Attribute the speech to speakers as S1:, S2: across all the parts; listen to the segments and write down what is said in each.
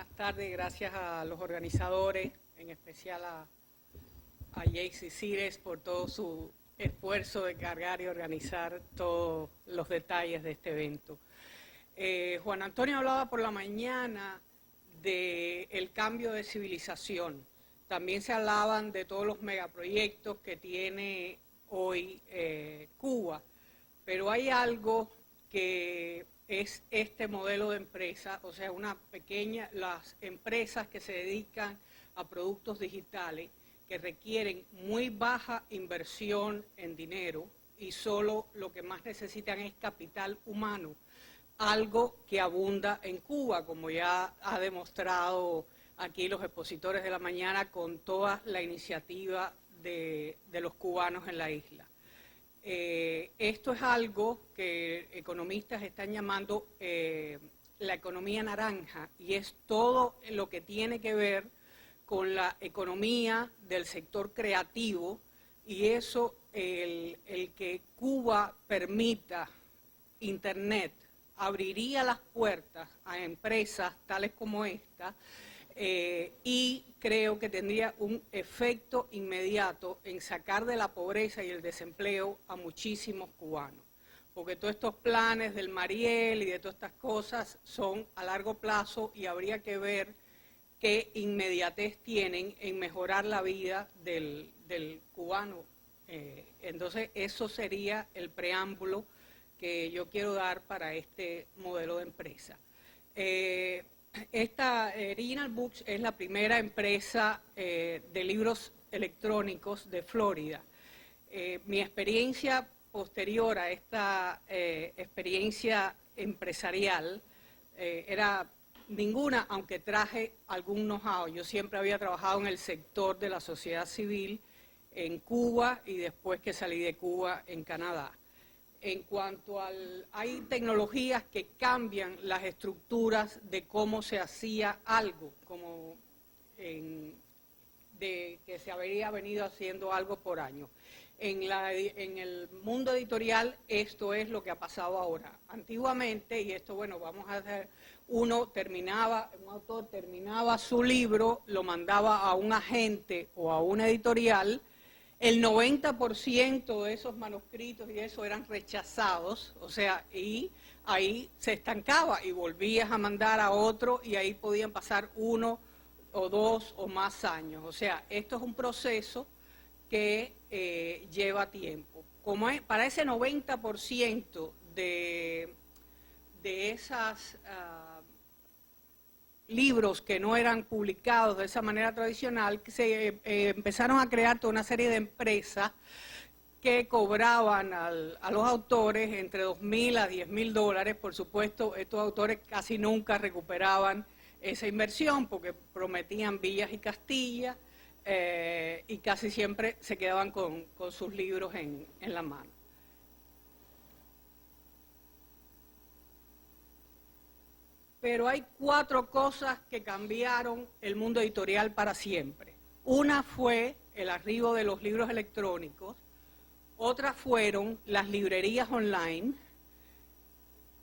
S1: Buenas tardes, gracias a los organizadores, en especial a Jaycee Cires por todo su esfuerzo de cargar y organizar todos los detalles de este evento. Juan Antonio hablaba por la mañana del cambio de civilización. También se hablaban de todos los megaproyectos que tiene hoy Cuba, pero hay algo que es este modelo de empresa, o sea, las empresas que se dedican a productos digitales que requieren muy baja inversión en dinero y solo lo que más necesitan es capital humano, algo que abunda en Cuba, como ya ha demostrado aquí los expositores de la mañana con toda la iniciativa de los cubanos en la isla. Esto es algo que economistas están llamando la economía naranja, y es todo lo que tiene que ver con la economía del sector creativo, y eso, el que Cuba permita Internet, abriría las puertas a empresas tales como esta, y creo que tendría un efecto inmediato en sacar de la pobreza y el desempleo a muchísimos cubanos, porque todos estos planes del Mariel y de todas estas cosas son a largo plazo y habría que ver qué inmediatez tienen en mejorar la vida del cubano. Entonces eso sería el preámbulo que yo quiero dar para este modelo de empresa. Esta Original Books es la primera empresa de libros electrónicos de Florida. Mi experiencia posterior a esta experiencia empresarial era ninguna, aunque traje algún know-how. Yo siempre había trabajado en el sector de la sociedad civil en Cuba y después que salí de Cuba en Canadá. En cuanto hay tecnologías que cambian las estructuras de cómo se hacía algo, como de que se habría venido haciendo algo por años. En el mundo editorial esto es lo que ha pasado ahora. Antiguamente, y esto, bueno, vamos a hacer, un autor terminaba su libro, lo mandaba a un agente o a una editorial. El 90% de esos manuscritos y eso eran rechazados, o sea, y ahí se estancaba y volvías a mandar a otro y ahí podían pasar 1 o 2 o más años. O sea, esto es un proceso que lleva tiempo. Como para ese 90% de esas libros que no eran publicados de esa manera tradicional, que se empezaron a crear toda una serie de empresas que cobraban a los autores entre $2.000 a $10.000. Por supuesto, estos autores casi nunca recuperaban esa inversión porque prometían villas y castillas y casi siempre se quedaban con sus libros en la mano. Pero hay 4 cosas que cambiaron el mundo editorial para siempre. Una fue el arribo de los libros electrónicos, otras fueron las librerías online,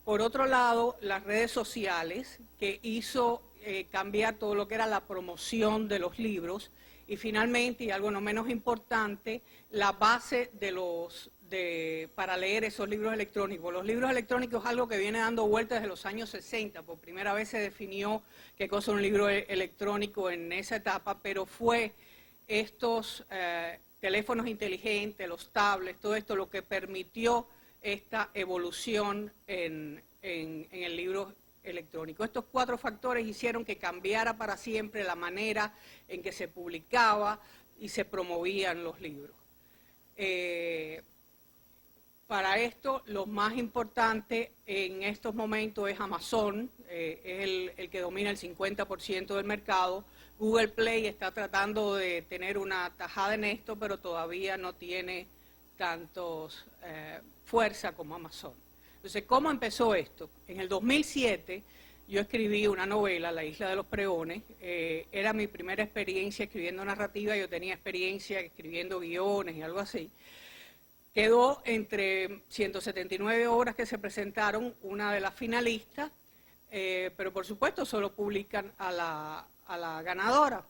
S1: por otro lado, las redes sociales, que hizo cambiar todo lo que era la promoción de los libros, y finalmente, y algo no menos importante, la base para leer esos libros electrónicos. Los libros electrónicos es algo que viene dando vueltas desde los años 60. Por primera vez se definió qué cosa es un libro electrónico en esa etapa, pero fue estos teléfonos inteligentes, los tablets, todo esto lo que permitió esta evolución en el libro electrónico. Estos 4 factores hicieron que cambiara para siempre la manera en que se publicaba y se promovían los libros. Para esto, lo más importante en estos momentos es Amazon, es el que domina el 50% del mercado. Google Play está tratando de tener una tajada en esto, pero todavía no tiene tantos fuerza como Amazon. Entonces, ¿cómo empezó esto? En el 2007 yo escribí una novela, La Isla de los Pregones. Era mi primera experiencia escribiendo narrativa, yo tenía experiencia escribiendo guiones y algo así. Quedó entre 179 obras que se presentaron, una de las finalistas, pero por supuesto solo publican a la ganadora.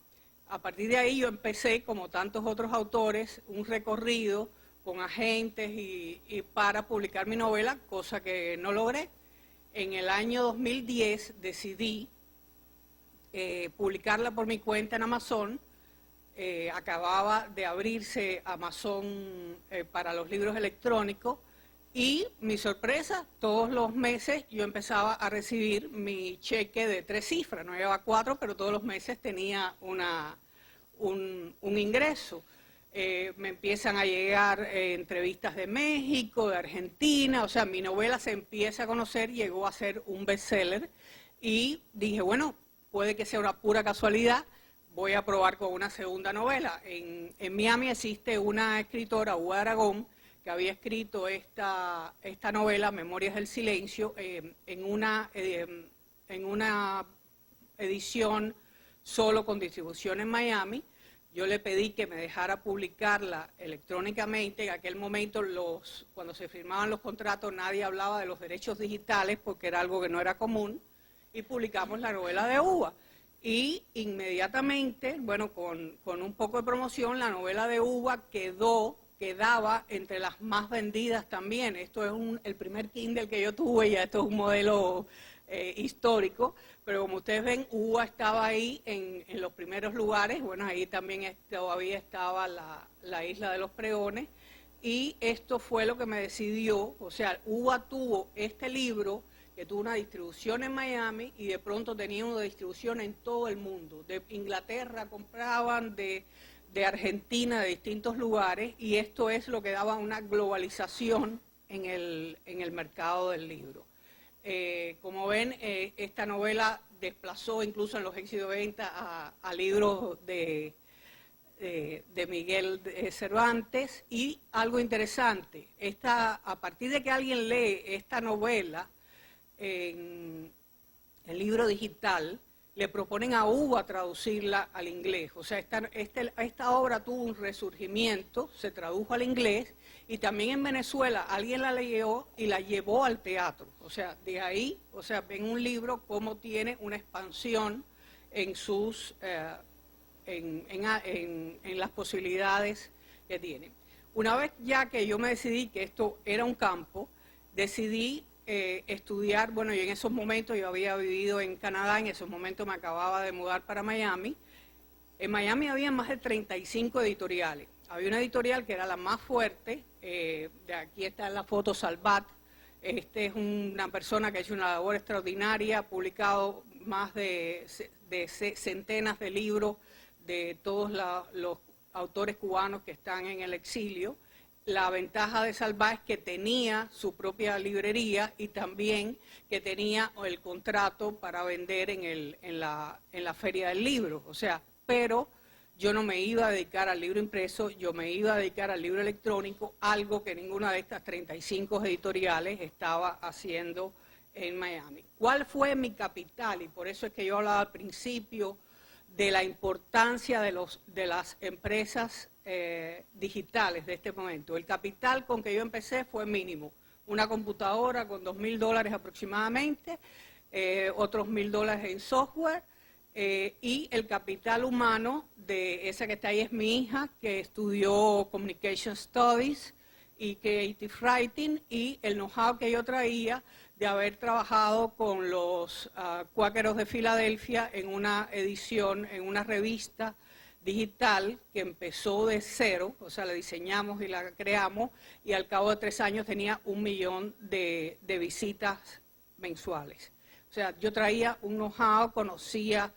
S1: A partir de ahí yo empecé, como tantos otros autores, un recorrido con agentes y para publicar mi novela, cosa que no logré. En el año 2010 decidí publicarla por mi cuenta en Amazon. Acababa de abrirse Amazon para los libros electrónicos y mi sorpresa, todos los meses yo empezaba a recibir mi cheque de 3 cifras, no llevaba 4, pero todos los meses tenía un ingreso. Me empiezan a llegar entrevistas de México, de Argentina, o sea, mi novela se empieza a conocer, llegó a ser un bestseller y dije, bueno, puede que sea una pura casualidad, voy a probar con una segunda novela. En Miami existe una escritora, Uva Aragón, que había escrito esta novela, Memorias del Silencio, en una edición solo con distribución en Miami. Yo le pedí que me dejara publicarla electrónicamente. En aquel momento, cuando se firmaban los contratos, nadie hablaba de los derechos digitales porque era algo que no era común, y publicamos la novela de Uva. Y inmediatamente, bueno, con un poco de promoción, la novela de Uva quedaba entre las más vendidas también. Esto es el primer Kindle que yo tuve, ya esto es un modelo histórico, pero como ustedes ven, Uva estaba ahí en los primeros lugares. Bueno, ahí también todavía estaba la Isla de los Pregones, y esto fue lo que me decidió. O sea, Uva tuvo este libro que tuvo una distribución en Miami y de pronto tenía una distribución en todo el mundo. De Inglaterra compraban, de Argentina, de distintos lugares, y esto es lo que daba una globalización en el mercado del libro. Como ven, esta novela desplazó incluso en los éxitos de venta a libros de Miguel Cervantes. Y algo interesante, a partir de que alguien lee esta novela en el libro digital, le proponen a Uva traducirla al inglés. O sea, esta obra tuvo un resurgimiento, se tradujo al inglés, y también en Venezuela alguien la leyó y la llevó al teatro. O sea, de ahí, o sea, ven un libro cómo tiene una expansión en en las posibilidades que tiene. Una vez ya que yo me decidí que esto era un campo, decidí estudiar. Bueno, y en esos momentos yo había vivido en Canadá, en esos momentos me acababa de mudar para Miami. En Miami había más de 35 editoriales. Había una editorial que era la más fuerte, de aquí está en la foto Salvat. Este es una persona que ha hecho una labor extraordinaria, ha publicado más de centenas de libros de todos los autores cubanos que están en el exilio. La ventaja de Salvat es que tenía su propia librería y también que tenía el contrato para vender en la Feria del Libro. O sea, pero yo no me iba a dedicar al libro impreso, yo me iba a dedicar al libro electrónico, algo que ninguna de estas 35 editoriales estaba haciendo en Miami. ¿Cuál fue mi capital? Y por eso es que yo hablaba al principio de la importancia de las empresas digitales de este momento. El capital con que yo empecé fue mínimo. Una computadora con $2.000 aproximadamente, otros $1.000 en software, y el capital humano de esa que está ahí es mi hija, que estudió Communication Studies y Creative Writing, y el know-how que yo traía de haber trabajado con los cuáqueros de Filadelfia en una edición, en una revista digital que empezó de cero. O sea, la diseñamos y la creamos, y al cabo de 3 años tenía 1 millón de visitas mensuales. O sea, yo traía un know-how, conocía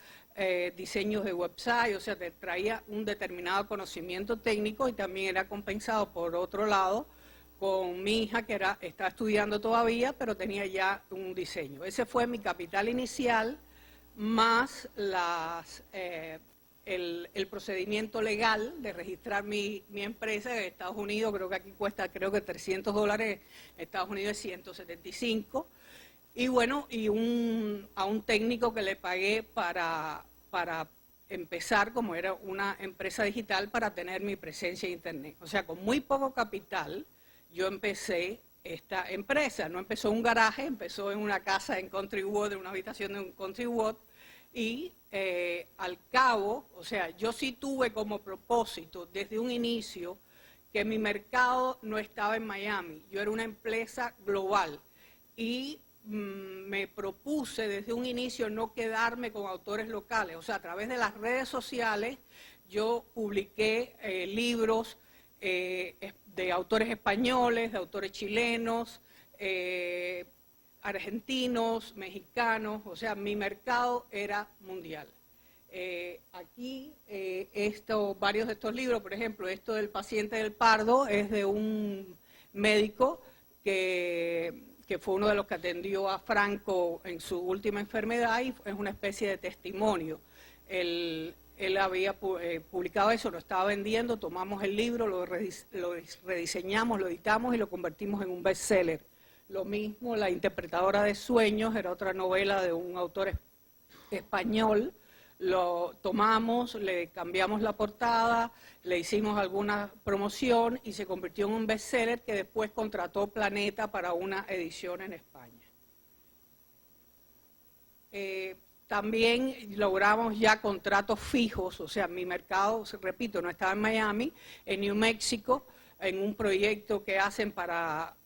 S1: diseños de website, o sea, traía un determinado conocimiento técnico, y también era compensado por otro lado con mi hija, que está estudiando todavía, pero tenía ya un diseño. Ese fue mi capital inicial, más el procedimiento legal de registrar mi empresa en Estados Unidos. Creo que aquí cuesta, creo que $300, en Estados Unidos es 175. Y bueno, y a un técnico que le pagué para empezar, como era una empresa digital, para tener mi presencia en Internet. O sea, con muy poco capital, yo empecé esta empresa. No empezó en un garaje, empezó en una casa en Country Wood, en una habitación de un Country Wood, y al cabo, o sea, yo sí tuve como propósito desde un inicio que mi mercado no estaba en Miami, yo era una empresa global y me propuse desde un inicio no quedarme con autores locales, o sea, a través de las redes sociales yo publiqué libros de autores españoles, de autores chilenos, argentinos, mexicanos, o sea, mi mercado era mundial. Aquí, varios de estos libros, por ejemplo, esto del paciente del pardo es de un médico que fue uno de los que atendió a Franco en su última enfermedad y es una especie de testimonio. Él había publicado eso, lo estaba vendiendo, tomamos el libro, lo rediseñamos, lo editamos y lo convertimos en un bestseller. Lo mismo, La interpretadora de sueños, era otra novela de un autor español. Lo tomamos, le cambiamos la portada, le hicimos alguna promoción y se convirtió en un bestseller que después contrató Planeta para una edición en España. También logramos ya contratos fijos, o sea, mi mercado, repito, no estaba en Miami, en New Mexico, en un proyecto que hacen para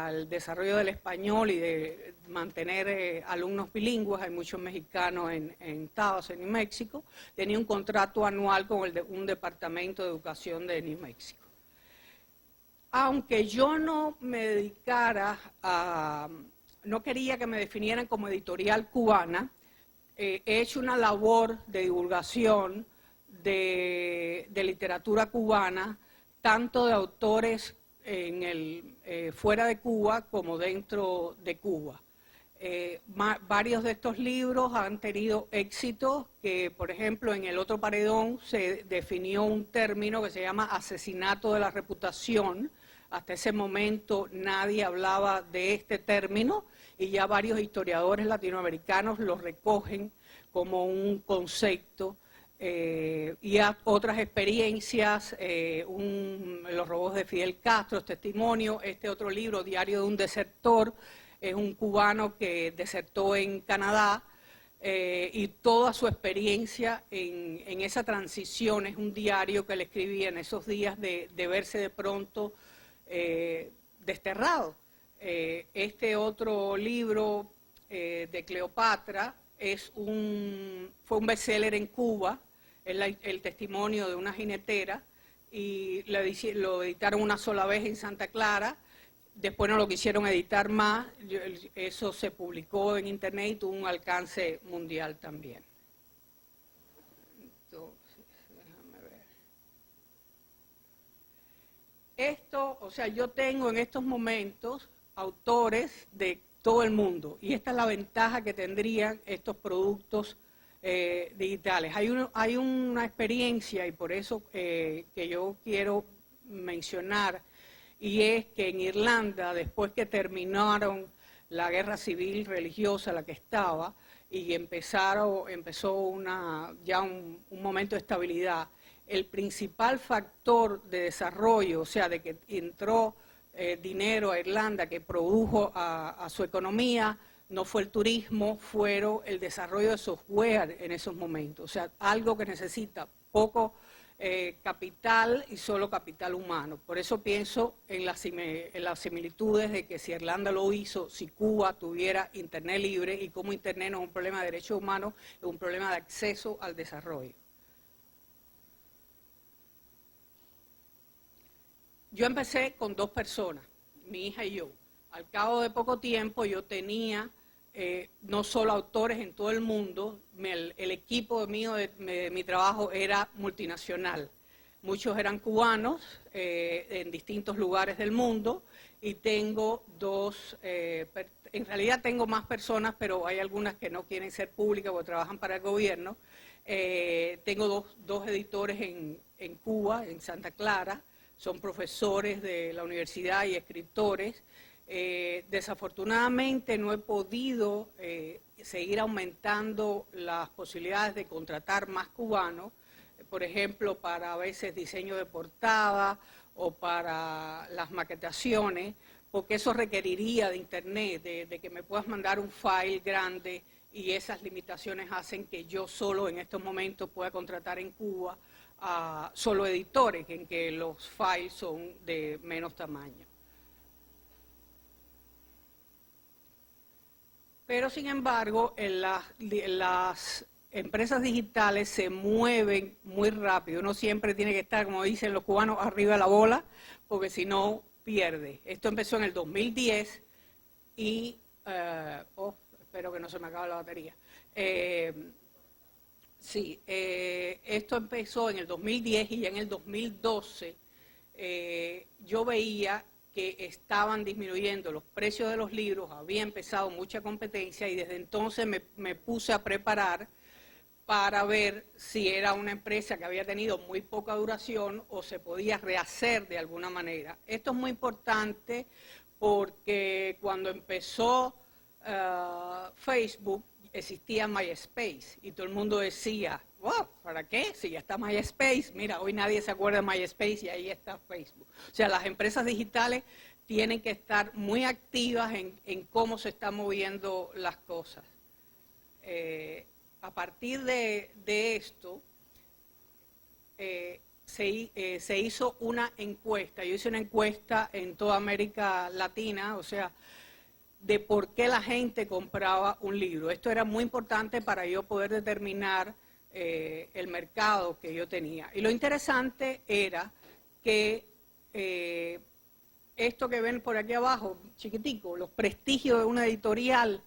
S1: el desarrollo del español y de mantener alumnos bilingües. Hay muchos mexicanos en Taos, en New Mexico. Tenía un contrato anual con un departamento de educación de New Mexico. Aunque yo no me dedicara no quería que me definieran como editorial cubana, he hecho una labor de divulgación de literatura cubana, tanto de autores fuera de Cuba como dentro de Cuba. Varios de estos libros han tenido éxito, que por ejemplo en El otro paredón se definió un término que se llama asesinato de la reputación. Hasta ese momento nadie hablaba de este término y ya varios historiadores latinoamericanos lo recogen como un concepto. Y otras experiencias, Los robos de Fidel Castro, testimonio. Este otro libro, Diario de un desertor, es un cubano que desertó en Canadá y toda su experiencia en esa transición. Es un diario que le escribía en esos días de verse de pronto desterrado. Este otro libro de Cleopatra fue un bestseller en Cuba. Es el testimonio de una jinetera y lo editaron una sola vez en Santa Clara. Después no lo quisieron editar más. Eso se publicó en internet y tuvo un alcance mundial también. Entonces, déjame ver. O sea, yo tengo en estos momentos autores de todo el mundo y esta es la ventaja que tendrían estos productos digitales. Hay una experiencia y por eso que yo quiero mencionar, y es que en Irlanda, después que terminaron la guerra civil religiosa, la que estaba, y empezó ya un momento de estabilidad, el principal factor de desarrollo, o sea, de que entró dinero a Irlanda, que produjo a su economía, no fue el turismo, fueron el desarrollo de software en esos momentos. O sea, algo que necesita poco capital y solo capital humano. Por eso pienso en las similitudes de que si Irlanda lo hizo, si Cuba tuviera Internet libre, y como Internet no es un problema de derechos humanos, es un problema de acceso al desarrollo. Yo empecé con 2 personas, mi hija y yo. Al cabo de poco tiempo yo tenía no solo autores en todo el mundo, el equipo mío de mi trabajo era multinacional. Muchos eran cubanos en distintos lugares del mundo y tengo en realidad tengo más personas, pero hay algunas que no quieren ser públicas porque trabajan para el gobierno. Tengo dos editores en Cuba, en Santa Clara, son profesores de la universidad y escritores. Desafortunadamente no he podido seguir aumentando las posibilidades de contratar más cubanos, por ejemplo, para a veces diseño de portada o para las maquetaciones, porque eso requeriría de internet, de que me puedas mandar un file grande, y esas limitaciones hacen que yo solo en estos momentos pueda contratar en Cuba a solo editores, en que los files son de menos tamaño. Pero sin embargo, las empresas digitales se mueven muy rápido. Uno siempre tiene que estar, como dicen los cubanos, arriba de la bola, porque si no, pierde. Esto empezó en el 2010 y... espero que no se me acabe la batería. Esto empezó en el 2010 y ya en el 2012 yo veía que estaban disminuyendo los precios de los libros, había empezado mucha competencia y desde entonces me puse a preparar para ver si era una empresa que había tenido muy poca duración o se podía rehacer de alguna manera. Esto es muy importante porque cuando empezó Facebook existía MySpace y todo el mundo decía, wow, ¿para qué? Si ya está MySpace, mira, hoy nadie se acuerda de MySpace y ahí está Facebook. O sea, las empresas digitales tienen que estar muy activas en cómo se están moviendo las cosas. A partir de esto, se hizo una encuesta. Yo hice una encuesta en toda América Latina, o sea, de por qué la gente compraba un libro. Esto era muy importante para yo poder determinar el mercado que yo tenía. Y lo interesante era que esto que ven por aquí abajo, chiquitico, los prestigios de una editorial,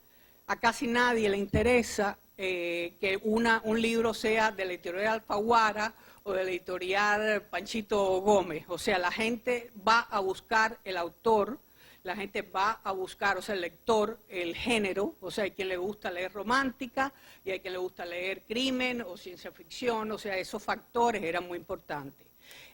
S1: a casi nadie le interesa que un libro sea de la editorial Alfaguara o de la editorial Panchito Gómez. O sea, la gente va a buscar el autor, la gente va a buscar, o sea, el lector, el género, o sea, hay quien le gusta leer romántica y hay quien le gusta leer crimen o ciencia ficción, o sea, esos factores eran muy importantes.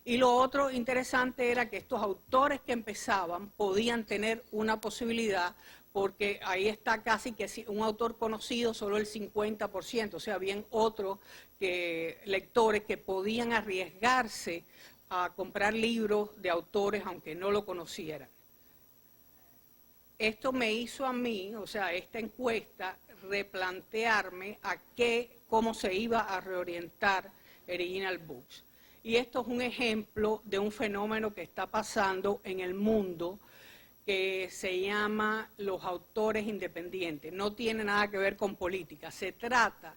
S1: Y lo otro interesante era que estos autores que empezaban podían tener una posibilidad, porque ahí está casi que un autor conocido solo el 50%, o sea, habían otros lectores que podían arriesgarse a comprar libros de autores aunque no lo conocieran. Esto me hizo a mí, o sea, esta encuesta, replantearme cómo se iba a reorientar Original Books. Y esto es un ejemplo de un fenómeno que está pasando en el mundo que se llama los autores independientes. No tiene nada que ver con política. Se trata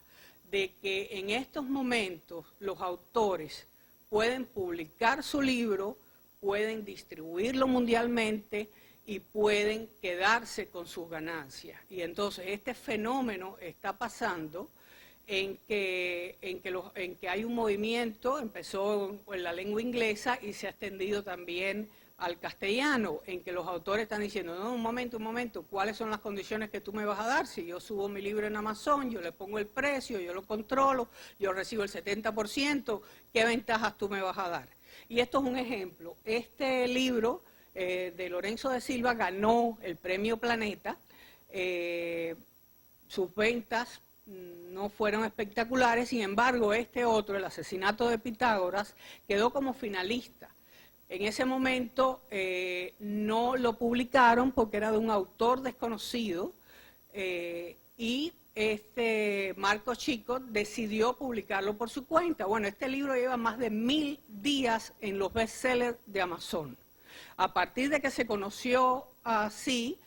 S1: de que en estos momentos los autores pueden publicar su libro, pueden distribuirlo mundialmente y pueden quedarse con sus ganancias. Y entonces este fenómeno está pasando en que hay un movimiento, empezó en la lengua inglesa y se ha extendido también al castellano, en que los autores están diciendo, no, un momento, ¿cuáles son las condiciones que tú me vas a dar? Si yo subo mi libro en Amazon, yo le pongo el precio, yo lo controlo, yo recibo el 70%, ¿qué ventajas tú me vas a dar? Y esto es un ejemplo. Este libro de Lorenzo de Silva ganó el premio Planeta, sus ventas no fueron espectaculares, sin embargo este otro, El asesinato de Pitágoras, quedó como finalista. En ese momento no lo publicaron porque era de un autor desconocido y Marco Chico decidió publicarlo por su cuenta. Bueno, este libro lleva más de 1000 días en los bestsellers de Amazon. A partir de que se conoció así,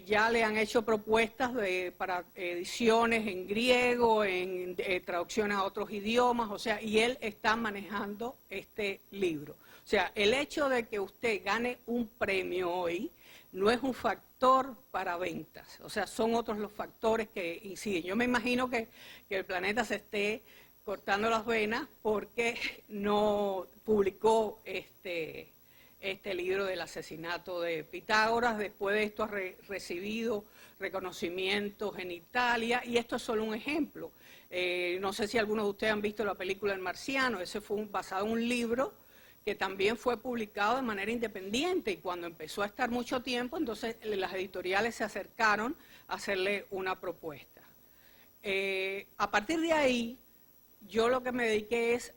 S1: ya le han hecho propuestas para ediciones en griego, en traducciones a otros idiomas, o sea, y él está manejando este libro. O sea, el hecho de que usted gane un premio hoy no es un factor para ventas, o sea, son otros los factores que inciden. Yo me imagino que el Planeta se esté cortando las venas porque no publicó este libro del asesinato de Pitágoras. Después de esto ha recibido reconocimientos en Italia, y esto es solo un ejemplo. No sé si algunos de ustedes han visto la película El Marciano. Ese fue basado en un libro que también fue publicado de manera independiente, y cuando empezó a estar mucho tiempo, entonces las editoriales se acercaron a hacerle una propuesta. A partir de ahí, yo lo que me dediqué es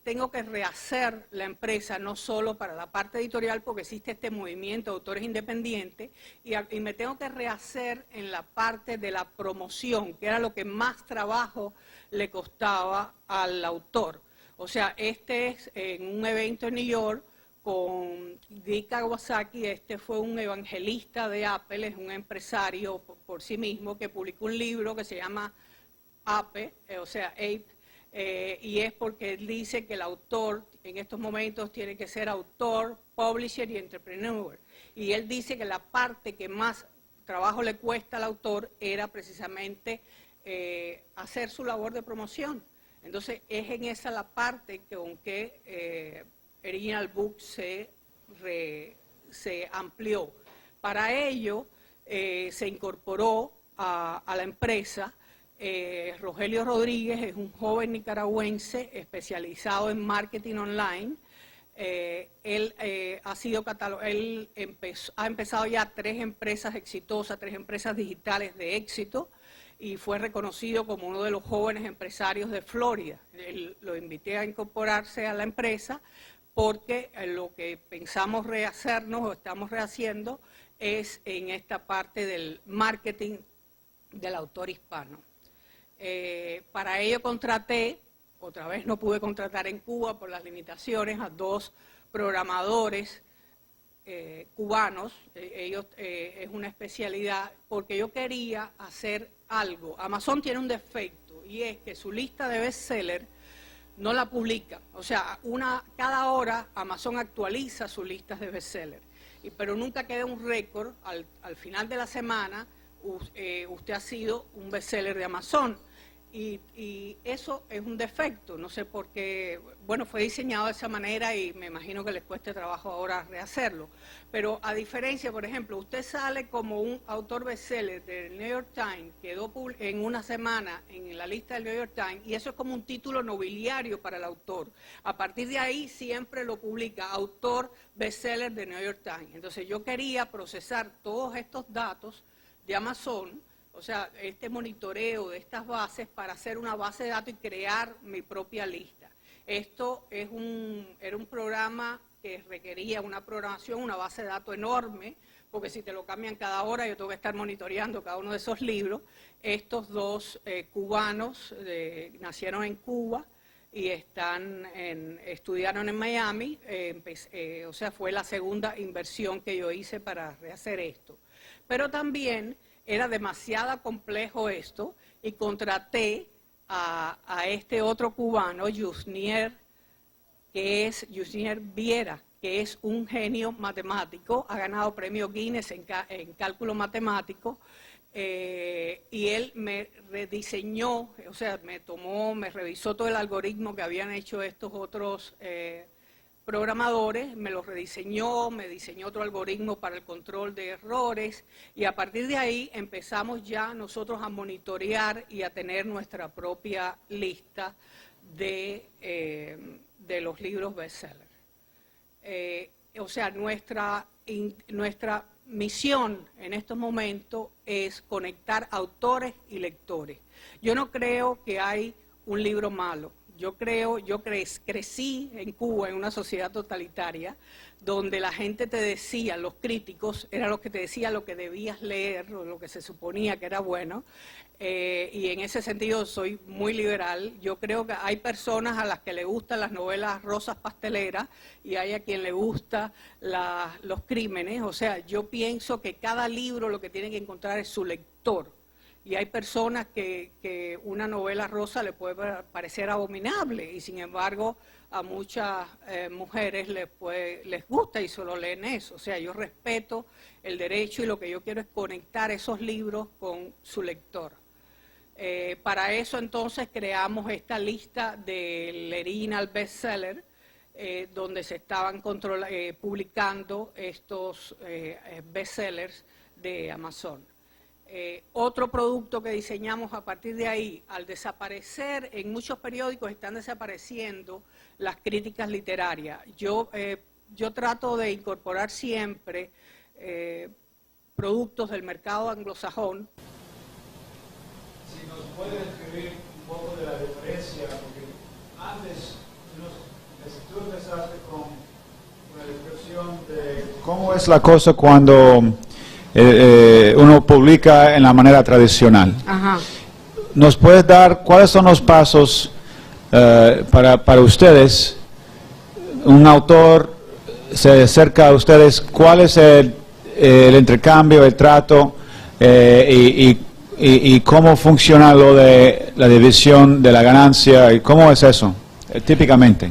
S1: tengo que rehacer la empresa, no solo para la parte editorial, porque existe este movimiento de autores independientes, y me tengo que rehacer en la parte de la promoción, que era lo que más trabajo le costaba al autor. O sea, este es en un evento en New York con Guy Kawasaki. Este fue un evangelista de Apple, es un empresario por sí mismo, que publicó un libro que se llama Ape, o sea, Ape, y es porque él dice que el autor en estos momentos tiene que ser autor, publisher y entrepreneur. Y él dice que la parte que más trabajo le cuesta al autor era precisamente hacer su labor de promoción. Entonces es en esa la parte con que Original Books se amplió. Para ello se incorporó a la empresa Rogelio Rodríguez, es un joven nicaragüense especializado en marketing online. Él ha empezado ya 3 empresas exitosas, 3 empresas digitales de éxito, y fue reconocido como uno de los jóvenes empresarios de Florida. Lo invité a incorporarse a la empresa porque lo que pensamos rehacernos o estamos rehaciendo es en esta parte del marketing del autor hispano. Para ello contraté, otra vez no pude contratar en Cuba por las limitaciones, a 2 programadores cubanos. Ellos es una especialidad, porque yo quería hacer algo. Amazon tiene un defecto, y es que su lista de bestseller no la publica. O sea, cada hora Amazon actualiza sus listas de bestseller, pero nunca queda un récord al final de la semana. Usted ha sido un bestseller de Amazon, y eso es un defecto. No sé por qué, bueno, fue diseñado de esa manera y me imagino que les cueste trabajo ahora rehacerlo. Pero a diferencia, por ejemplo, usted sale como un autor bestseller del New York Times, quedó en una semana en la lista del New York Times, y eso es como un título nobiliario para el autor. A partir de ahí siempre lo publica autor bestseller de New York Times. Entonces yo quería procesar todos estos datos de Amazon, o sea, este monitoreo de estas bases, para hacer una base de datos y crear mi propia lista. Esto era un programa que requería una programación, una base de datos enorme, porque si te lo cambian cada hora, yo tengo que estar monitoreando cada uno de esos libros. Estos 2 cubanos nacieron en Cuba y estudiaron en Miami. O sea, fue la segunda inversión que yo hice para rehacer esto. Pero también era demasiado complejo esto, y contraté a este otro cubano, Yusnier Viera, que es un genio matemático, ha ganado premio Guinness en cálculo matemático, y él me rediseñó, o sea, me revisó todo el algoritmo que habían hecho estos otros programadores, me lo rediseñó, me diseñó otro algoritmo para el control de errores, y a partir de ahí empezamos ya nosotros a monitorear y a tener nuestra propia lista de los libros bestseller. O sea, nuestra misión en estos momentos es conectar autores y lectores. Yo no creo que hay un libro malo. Yo crecí en Cuba, en una sociedad totalitaria, donde la gente te decía, los críticos, eran los que te decían lo que debías leer, o lo que se suponía que era bueno, y en ese sentido soy muy liberal. Yo creo que hay personas a las que le gustan las novelas rosas pasteleras, y hay a quien le gustan los crímenes. O sea, yo pienso que cada libro lo que tiene que encontrar es su lector. Y hay personas que una novela rosa le puede parecer abominable, y sin embargo a muchas mujeres les gusta y solo leen eso. O sea, yo respeto el derecho, y lo que yo quiero es conectar esos libros con su lector. Para eso entonces creamos esta lista del Original Bestseller, donde se estaban publicando estos bestsellers de Amazon. Otro producto que diseñamos a partir de ahí, al desaparecer, en muchos periódicos están desapareciendo las críticas literarias. Yo trato de incorporar siempre productos del mercado anglosajón.
S2: Si nos puede describir un poco de la diferencia, porque antes, tú empezaste con la descripción de cómo es la cosa cuando uno publica en la manera tradicional.
S1: Ajá.
S2: ¿Nos puedes dar cuáles son los pasos para ustedes? Un autor se acerca a ustedes, ¿cuál es el intercambio, el trato y cómo funciona lo de la división de la ganancia y cómo es eso típicamente?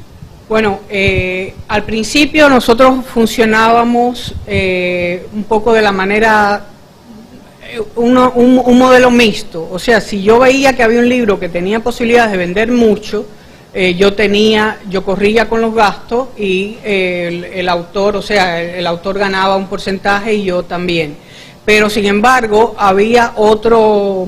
S1: Bueno, al principio nosotros funcionábamos un poco de la manera, un modelo mixto. O sea, si yo veía que había un libro que tenía posibilidades de vender mucho, yo corría con los gastos y el autor, o sea, el autor ganaba un porcentaje y yo también. Pero sin embargo, había otro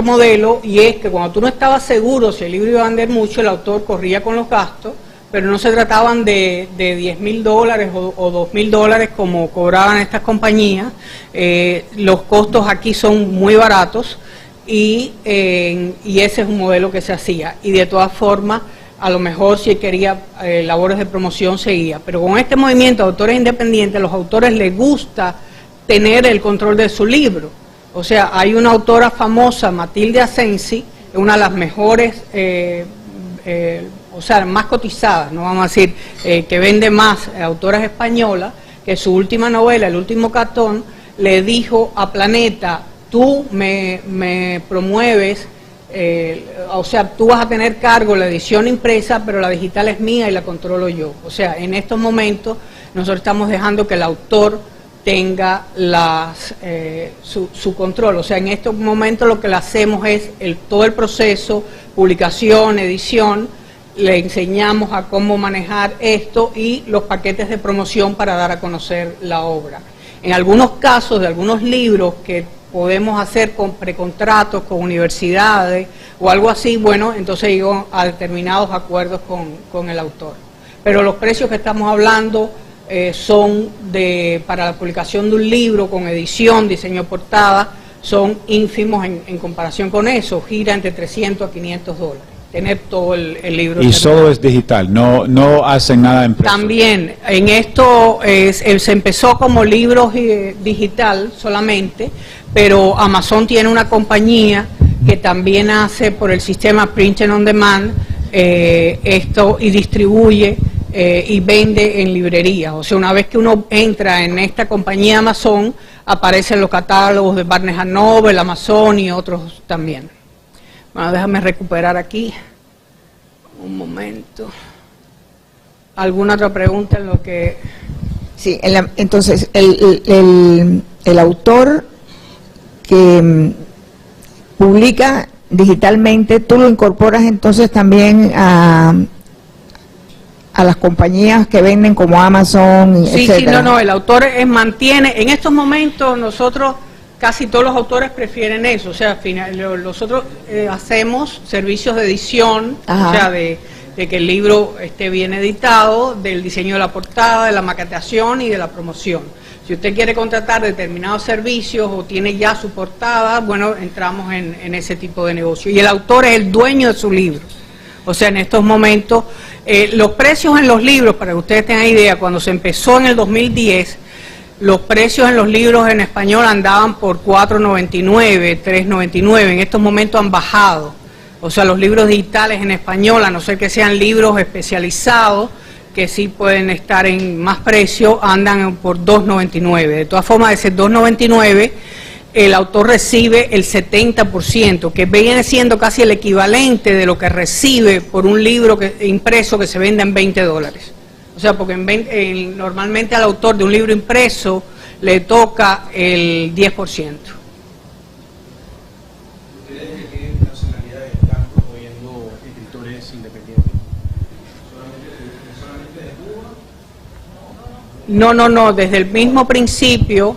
S1: modelo, y es que cuando tú no estabas seguro si el libro iba a vender mucho, el autor corría con los gastos, pero no se trataban de $10,000 o $2,000 como cobraban estas compañías. Los costos aquí son muy baratos y ese es un modelo que se hacía. Y de todas formas, a lo mejor si quería labores de promoción seguía. Pero con este movimiento de autores independientes, a los autores les gusta tener el control de su libro. O sea, hay una autora famosa, Matilde Asensi, una de las mejores, o sea, más cotizadas, no vamos a decir, que vende más, autoras españolas, que su última novela, El último cartón, le dijo a Planeta: tú me promueves, o sea, tú vas a tener cargo la edición impresa, pero la digital es mía y la controlo yo. O sea, en estos momentos nosotros estamos dejando que el autor tenga su control. O sea, en estos momentos lo que le hacemos es todo el proceso, publicación, edición, le enseñamos a cómo manejar esto y los paquetes de promoción para dar a conocer la obra. En algunos casos de algunos libros que podemos hacer con precontratos con universidades o algo así, bueno, entonces llego a determinados acuerdos con el autor. Pero los precios que estamos hablando son para la publicación de un libro con edición, diseño de portada, son ínfimos en comparación con eso, gira entre $300 a $500, tener todo el libro.
S2: Y solo es digital, no hacen nada impreso.
S1: También, en esto se empezó como libros digital solamente, pero Amazon tiene una compañía que también hace por el sistema Print on Demand esto y distribuye y vende en librerías. O sea, una vez que uno entra en esta compañía Amazon, aparecen los catálogos de Barnes & Noble, Amazon y otros también. Bueno, déjame recuperar aquí un momento. ¿Alguna otra pregunta en lo que...?
S3: Sí, entonces el autor que publica digitalmente, tú lo incorporas entonces también a las compañías que venden como Amazon,
S1: sí,
S3: etcétera.
S1: Sí, no, el autor mantiene, en estos momentos nosotros, casi todos los autores prefieren eso, o sea, nosotros hacemos servicios de edición,
S3: Ajá.
S1: O sea, de que el libro esté bien editado, del diseño de la portada, de la maquetación y de la promoción. Si usted quiere contratar determinados servicios o tiene ya su portada, bueno, entramos en ese tipo de negocio. Y el autor es el dueño de su libro. O sea, en estos momentos, los precios en los libros, para que ustedes tengan idea, cuando se empezó en el 2010, los precios en los libros en español andaban por $4.99, $3.99, en estos momentos han bajado. O sea, los libros digitales en español, a no ser que sean libros especializados, que sí pueden estar en más precio, andan por $2.99. De todas formas, de ese $2.99, el autor recibe el 70%, que viene siendo casi el equivalente de lo que recibe por un libro impreso que se vende en $20. O sea, porque normalmente al autor de un libro impreso le toca el 10%.
S4: ¿Ustedes de qué nacionalidades están promoviendo escritores independientes? ¿Solamente de Cuba?
S1: No, desde el mismo principio,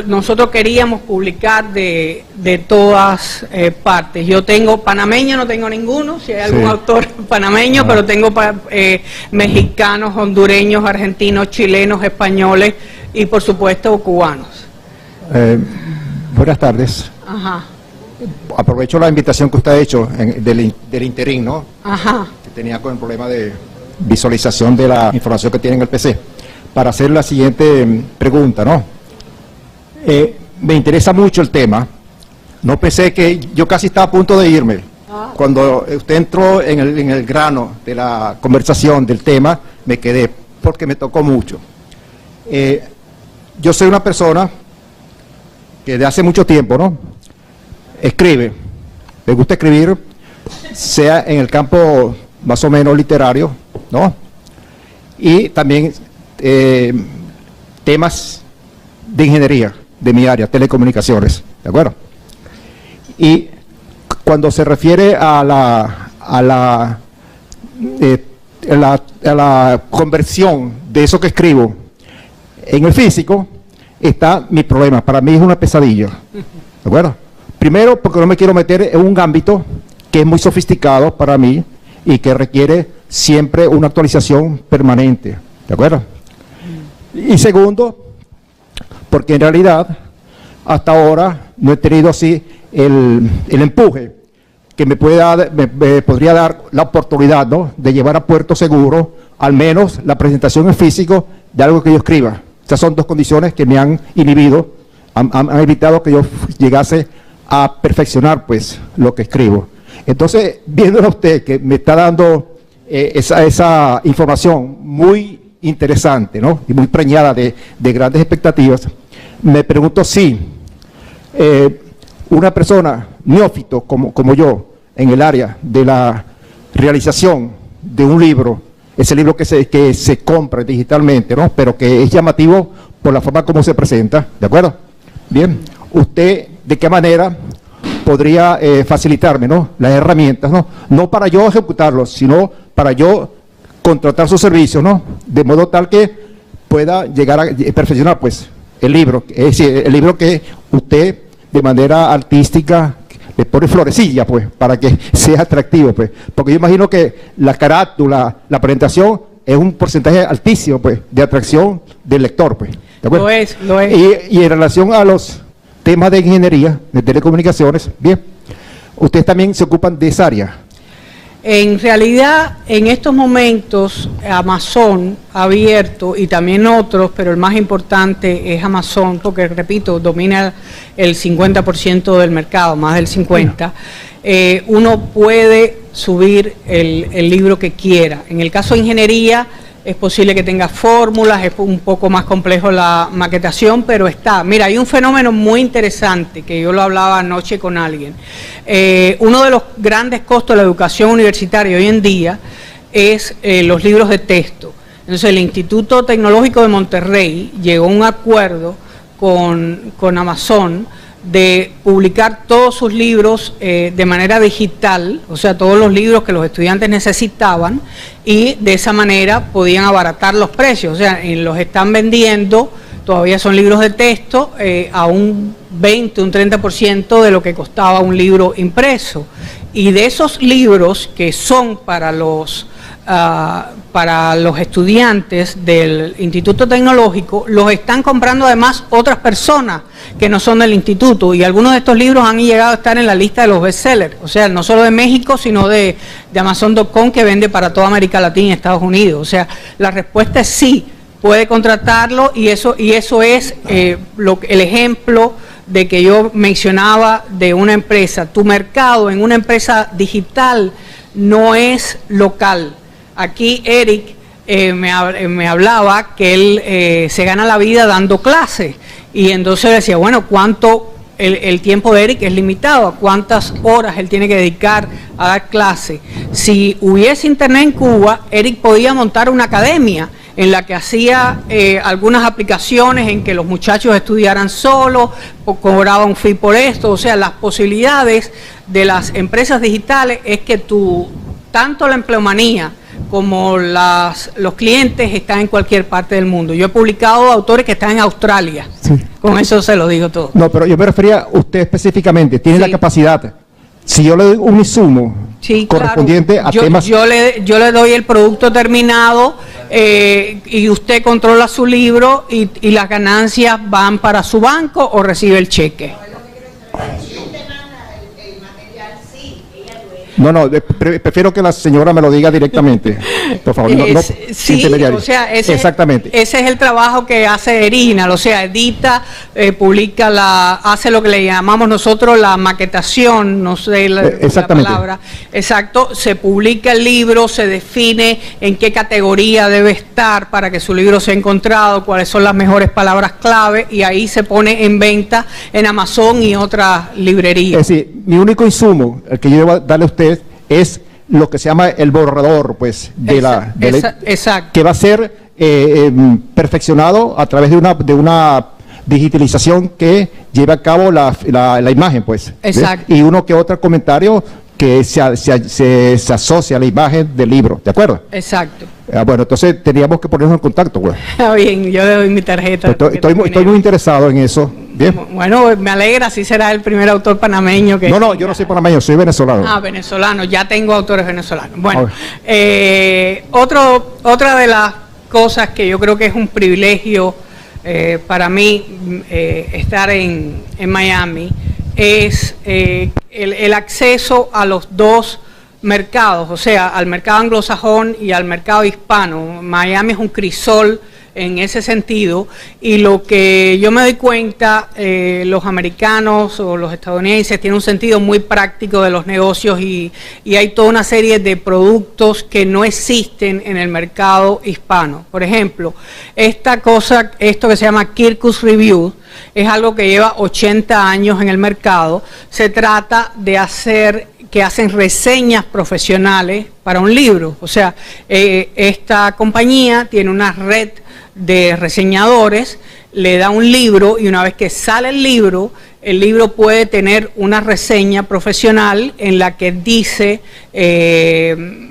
S1: nosotros queríamos publicar de todas partes. Yo tengo panameño, no tengo ninguno, si hay algún autor panameño, pero tengo mexicanos, hondureños, argentinos, chilenos, españoles y por supuesto cubanos.
S5: Buenas tardes.
S1: Ajá,
S5: Aprovecho la invitación que usted ha hecho del interín, ¿no?
S1: ajá.
S5: Que tenía con el problema de visualización de la información que tiene en el PC, para hacer la siguiente pregunta, ¿no? Me interesa mucho el tema. No pensé que yo casi estaba a punto de irme. Cuando usted entró en el grano de la conversación del tema, me quedé porque me tocó mucho. Yo soy una persona que de hace mucho tiempo, ¿no?, escribe. Me gusta escribir, sea en el campo más o menos literario, ¿no? Y también temas de ingeniería, de mi área, telecomunicaciones, ¿de acuerdo? Y cuando se refiere a la conversión de eso que escribo en el físico, está mi problema. Para mí es una pesadilla, ¿de acuerdo? Primero, porque no me quiero meter en un ámbito que es muy sofisticado para mí y que requiere siempre una actualización permanente, ¿de acuerdo? Y segundo, porque en realidad hasta ahora no he tenido así el empuje que me podría dar la oportunidad, ¿no?, de llevar a puerto seguro al menos la presentación en físico de algo que yo escriba. Estas son dos condiciones que me han inhibido, han evitado que yo llegase a perfeccionar pues lo que escribo. Entonces, viéndolo a usted que me está dando esa información muy interesante, ¿no?, y muy preñada de grandes expectativas, me pregunto si una persona neófito como yo en el área de la realización de un libro, ese libro que se compra digitalmente, ¿no?, pero que es llamativo por la forma como se presenta, ¿de acuerdo? Bien, ¿usted de qué manera podría facilitarme, ¿no?, las herramientas, ¿no?, no para yo ejecutarlo, sino para yo contratar sus servicios, ¿no?, de modo tal que pueda llegar a perfeccionar pues el libro, es decir, el libro que usted de manera artística le pone florecilla pues para que sea atractivo pues, porque yo imagino que la carátula, la presentación es un porcentaje altísimo pues de atracción del lector pues, ¿de acuerdo?
S1: Lo es.
S5: Y en relación a los temas de ingeniería, de telecomunicaciones, bien, ustedes también se ocupan de esa área.
S1: En realidad, en estos momentos, Amazon ha abierto, y también otros, pero el más importante es Amazon, porque, repito, domina el 50% del mercado, más del 50%. Uno puede subir el libro que quiera. En el caso de ingeniería, es posible que tenga fórmulas, es un poco más complejo la maquetación, pero está. Mira, hay un fenómeno muy interesante, que yo lo hablaba anoche con alguien. Uno de los grandes costos de la educación universitaria hoy en día es los libros de texto. Entonces, el Instituto Tecnológico de Monterrey llegó a un acuerdo con Amazon de publicar todos sus libros de manera digital, o sea, todos los libros que los estudiantes necesitaban, y de esa manera podían abaratar los precios. O sea, los están vendiendo, todavía son libros de texto, a un 20, un 30% de lo que costaba un libro impreso. Y de esos libros que son para los estudiantes del Instituto Tecnológico, los están comprando además otras personas que no son del instituto, y algunos de estos libros han llegado a estar en la lista de los bestsellers, o sea, no solo de México, sino de Amazon.com, que vende para toda América Latina y Estados Unidos. O sea, la respuesta es sí, puede contratarlo, y eso es el ejemplo de que yo mencionaba de una empresa. Tu mercado en una empresa digital no es local. Aquí Eric me hablaba que él se gana la vida dando clases, y entonces decía, bueno, ¿cuánto? El tiempo de Eric es limitado, ¿a cuántas horas él tiene que dedicar a dar clase? Si hubiese internet en Cuba, Eric podía montar una academia en la que hacía algunas aplicaciones en que los muchachos estudiaran solos, cobraba un fee por esto. O sea, las posibilidades de las empresas digitales es que tanto la empleomanía como los clientes están en cualquier parte del mundo. Yo he publicado autores que están en Australia. Sí. Con eso se lo digo todo.
S5: No, pero yo me refería a usted específicamente. ¿Tiene la capacidad? Si yo le doy un insumo correspondiente a temas...
S1: Yo le doy el producto terminado y usted controla su libro y las ganancias van para su banco o recibe el cheque.
S5: No, prefiero que la señora me lo diga directamente, por favor, no
S1: Sí,
S5: intermediario.
S1: o sea,
S5: Exactamente.
S1: Ese es el trabajo que hace Eriginal, o sea, edita, publica, hace lo que le llamamos nosotros la maquetación, no sé la palabra. Exacto, se publica el libro, se define en qué categoría debe estar para que su libro sea encontrado, cuáles son las mejores palabras clave, y ahí se pone en venta en Amazon y otras librerías.
S5: Es decir, mi único insumo, el que yo debo darle a usted, es lo que se llama el borrador, pues,
S1: exacto.
S5: que va a ser perfeccionado a través de una digitalización que lleve a cabo la imagen, pues.
S1: Exacto.
S5: ¿Ves? Y uno que otro comentario que se asocia a la imagen del libro, ¿de acuerdo?
S1: Exacto.
S5: Bueno, entonces teníamos que ponernos en contacto, pues.
S1: Está bien, yo le doy mi tarjeta.
S5: Estoy muy interesado en eso. Bien.
S1: Bueno, me alegra, así será el primer autor panameño que...
S5: No, yo no soy panameño, soy venezolano.
S1: Ah, venezolano, ya tengo autores venezolanos. Bueno, otra de las cosas que yo creo que es un privilegio para mí estar en Miami es el acceso a los dos mercados, o sea, al mercado anglosajón y al mercado hispano. Miami es un crisol en ese sentido, y lo que yo me doy cuenta, los americanos o los estadounidenses tienen un sentido muy práctico de los negocios, y hay toda una serie de productos que no existen en el mercado hispano. Por ejemplo, esto que se llama Kirkus Review, es algo que lleva 80 años en el mercado. Se trata de hacen reseñas profesionales para un libro. O sea, esta compañía tiene una red de reseñadores, le da un libro, y una vez que sale el libro puede tener una reseña profesional en la que dice,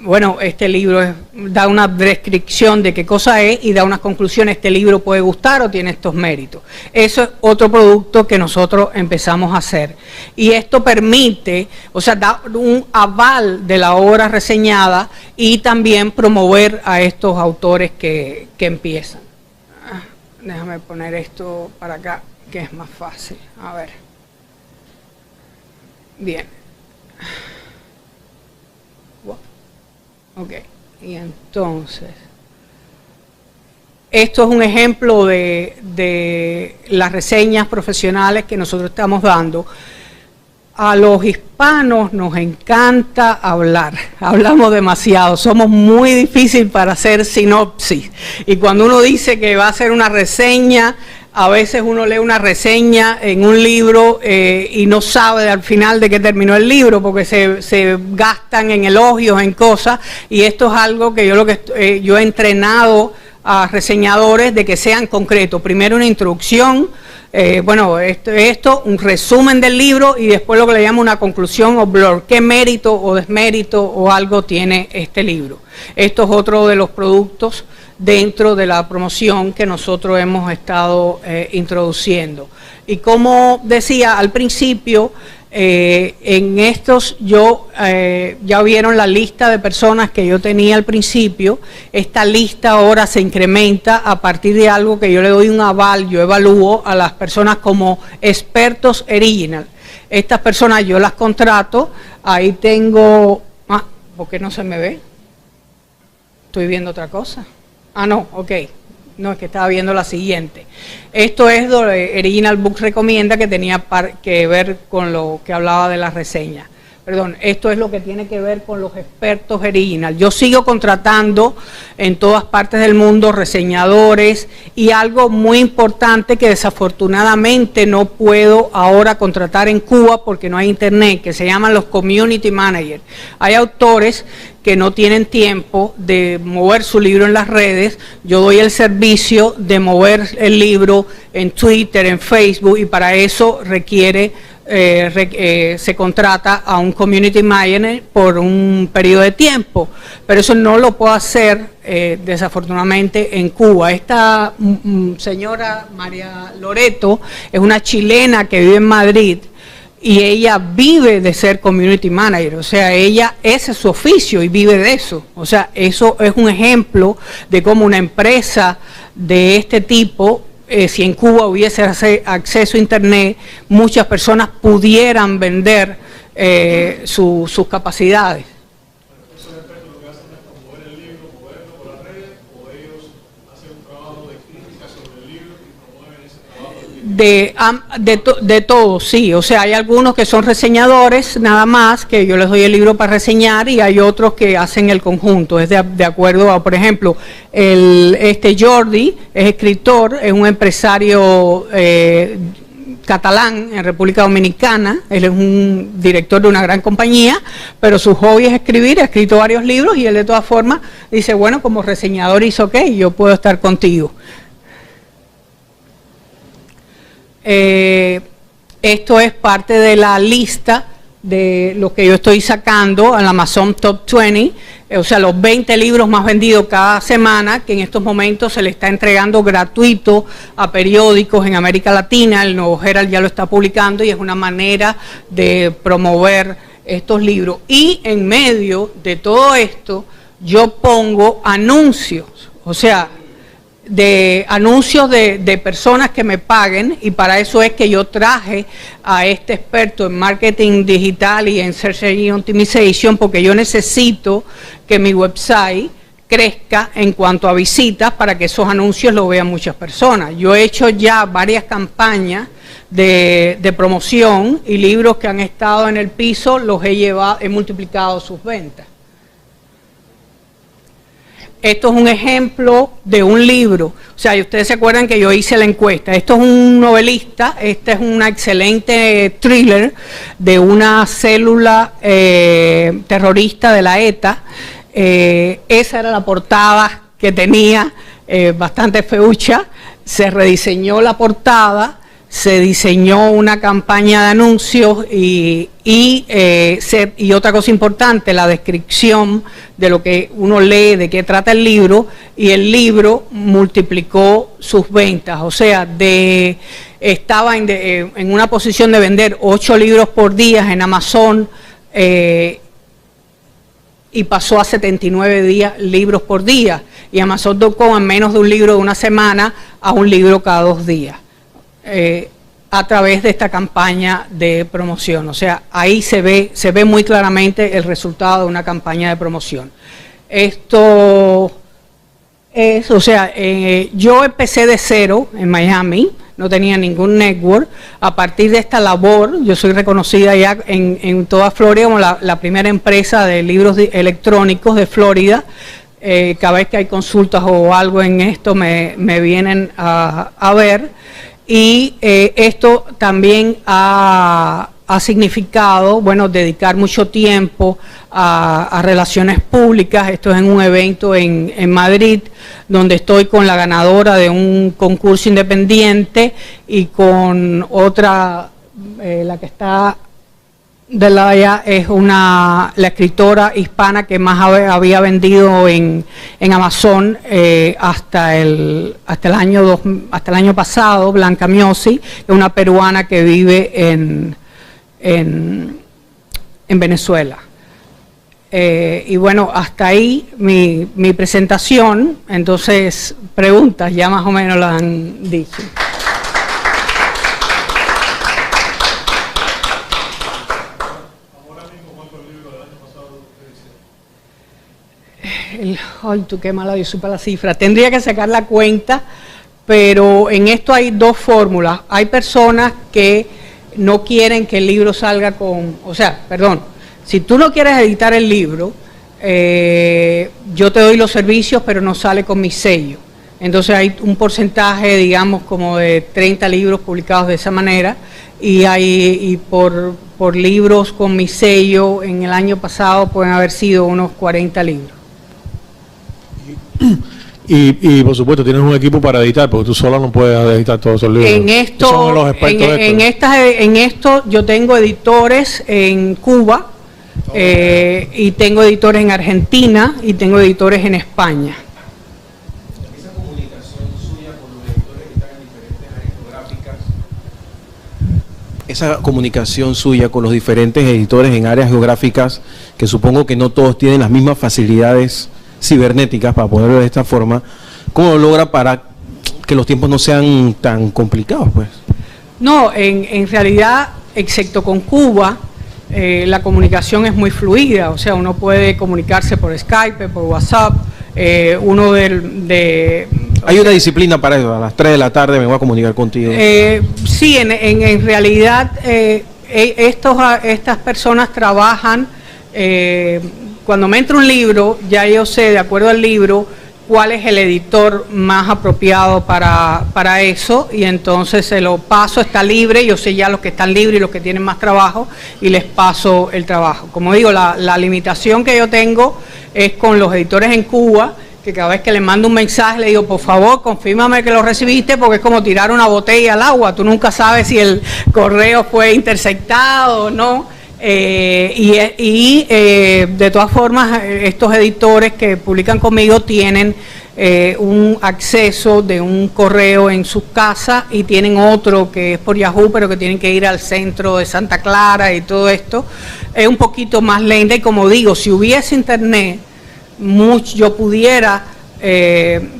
S1: bueno, este libro da una descripción de qué cosa es y da unas conclusiones: este libro puede gustar o tiene estos méritos. Eso es otro producto que nosotros empezamos a hacer, y esto permite, o sea, da un aval de la obra reseñada y también promover a estos autores que empiezan. Déjame poner esto para acá, que es más fácil. A ver. Bien. Ok. Y entonces, esto es un ejemplo de las reseñas profesionales que nosotros estamos dando. A los hispanos nos encanta hablar, hablamos demasiado, somos muy difíciles para hacer sinopsis, y cuando uno dice que va a hacer una reseña, a veces uno lee una reseña en un libro y no sabe al final de qué terminó el libro, porque se gastan en elogios, en cosas, y esto es algo que yo he entrenado a reseñadores de que sean concretos. Primero una introducción, un resumen del libro, y después lo que le llamo una conclusión o blurb, qué mérito o desmérito o algo tiene este libro. Esto es otro de los productos dentro de la promoción que nosotros hemos estado introduciendo. Y como decía al principio, en estos ya vieron la lista de personas que yo tenía al principio. Esta lista ahora se incrementa a partir de algo que yo le doy un aval. Yo evalúo a las personas como expertos Eriginal. Estas personas yo las contrato. Ahí tengo... ¿por qué no se me ve? Estoy viendo otra cosa. No, ok. No, es que estaba viendo la siguiente. Esto es lo que Eriginal Books recomienda, que tenía que ver con lo que hablaba de las reseñas. Perdón, esto es lo que tiene que ver con los expertos Eriginal. Yo sigo contratando en todas partes del mundo reseñadores, y algo muy importante que desafortunadamente no puedo ahora contratar en Cuba porque no hay internet, que se llaman los community managers. Hay autores que no tienen tiempo de mover su libro en las redes. Yo doy el servicio de mover el libro en Twitter, en Facebook, y para eso se contrata a un community manager por un periodo de tiempo, pero eso no lo puedo hacer desafortunadamente en Cuba. Esta señora María Loreto es una chilena que vive en Madrid, y ella vive de ser community manager, o sea, ese es su oficio y vive de eso. O sea, eso es un ejemplo de cómo una empresa de este tipo, si en Cuba hubiese acceso a internet, muchas personas pudieran vender sus capacidades.
S6: ¿Esos expertos lo que hacen es promover el libro, moverlo por las redes, o ellos hacen un trabajo de crítica sobre el libro y promueven ese trabajo?
S1: De todo, sí. O sea, hay algunos que son reseñadores nada más, que yo les doy el libro para reseñar, y hay otros que hacen el conjunto. Es de acuerdo a, por ejemplo, Jordi es escritor, es un empresario catalán en República Dominicana. Él es un director de una gran compañía, pero su hobby es escribir, ha escrito varios libros y él de todas formas dice, bueno, como reseñador hizo ok, yo puedo estar contigo. Esto es parte de la lista de lo que yo estoy sacando al Amazon Top 20, o sea, los 20 libros más vendidos cada semana, que en estos momentos se le está entregando gratuito a periódicos en América Latina. El Nuevo Herald ya lo está publicando y es una manera de promover estos libros. Y en medio de todo esto, yo pongo anuncios, o sea, de anuncios de personas que me paguen, y para eso es que yo traje a este experto en marketing digital y en Search Engine Optimization, porque yo necesito que mi website crezca en cuanto a visitas para que esos anuncios lo vean muchas personas. Yo he hecho ya varias campañas de promoción y libros que han estado en el piso los he multiplicado sus ventas. Esto es un ejemplo de un libro. O sea, y ustedes se acuerdan que yo hice la encuesta. Esto es un novelista, este es una excelente thriller de una célula terrorista de la ETA. Esa era la portada que tenía, bastante feucha. Se rediseñó la portada, se diseñó una campaña de anuncios y otra cosa importante, la descripción de lo que uno lee, de qué trata el libro, y el libro multiplicó sus ventas. O sea, estaba en una posición de vender 8 libros por día en Amazon y pasó a 79 libros por día, y Amazon.com en menos de un libro de una semana a un libro cada 2 días. A través de esta campaña de promoción. O sea, ahí se ve muy claramente el resultado de una campaña de promoción. Esto es, o sea, yo empecé de cero en Miami, no tenía ningún network. A partir de esta labor, yo soy reconocida ya en toda Florida como la primera empresa de libros electrónicos de Florida. Cada vez que hay consultas o algo en esto me vienen a ver. Y esto también ha significado, bueno, dedicar mucho tiempo a relaciones públicas. Esto es en un evento en Madrid, donde estoy con la ganadora de un concurso independiente y con otra, la que está de la allá, es la escritora hispana que más había vendido en Amazon hasta el año pasado, Blanca Miosi, es una peruana que vive en Venezuela. Y bueno, hasta ahí mi presentación. Entonces, preguntas ya más o menos las han dicho. Ay, tú qué mala, yo supe la cifra. Tendría que sacar la cuenta, pero en esto hay dos fórmulas. Hay personas que no quieren que el libro salga o sea, perdón, si tú no quieres editar el libro, yo te doy los servicios, pero no sale con mi sello. Entonces hay un porcentaje, digamos, como de 30 libros publicados de esa manera, y por libros con mi sello, en el año pasado pueden haber sido unos 40 libros.
S6: Y por supuesto tienes un equipo para editar, porque tú sola no puedes editar todos esos libros.
S1: En esto,
S6: son los expertos
S1: en esto yo tengo editores en Cuba, y tengo editores en Argentina y tengo editores en España.
S4: Esa comunicación suya con los editores que están en diferentes áreas geográficas, esa comunicación suya con los diferentes editores en áreas geográficas, que supongo que no todos tienen las mismas facilidades cibernéticas, para ponerlo de esta forma, ¿cómo lo logra para que los tiempos no sean tan complicados, pues?
S1: No, en realidad, excepto con Cuba, la comunicación es muy fluida, o sea, uno puede comunicarse por Skype, por WhatsApp,
S4: Hay una disciplina para eso, a las 3 de la tarde me voy a comunicar contigo.
S1: Sí, en realidad estas personas trabajan, cuando me entra un libro, ya yo sé, de acuerdo al libro, cuál es el editor más apropiado para eso, y entonces se lo paso, está libre, yo sé ya los que están libres y los que tienen más trabajo, y les paso el trabajo. Como digo, la limitación que yo tengo es con los editores en Cuba, que cada vez que les mando un mensaje le digo, por favor, confírmame que lo recibiste, porque es como tirar una botella al agua, tú nunca sabes si el correo fue interceptado o no. De todas formas, estos editores que publican conmigo tienen un acceso de un correo en sus casas y tienen otro que es por Yahoo, pero que tienen que ir al centro de Santa Clara y todo esto. Es un poquito más lenta y, como digo, si hubiese internet, yo pudiera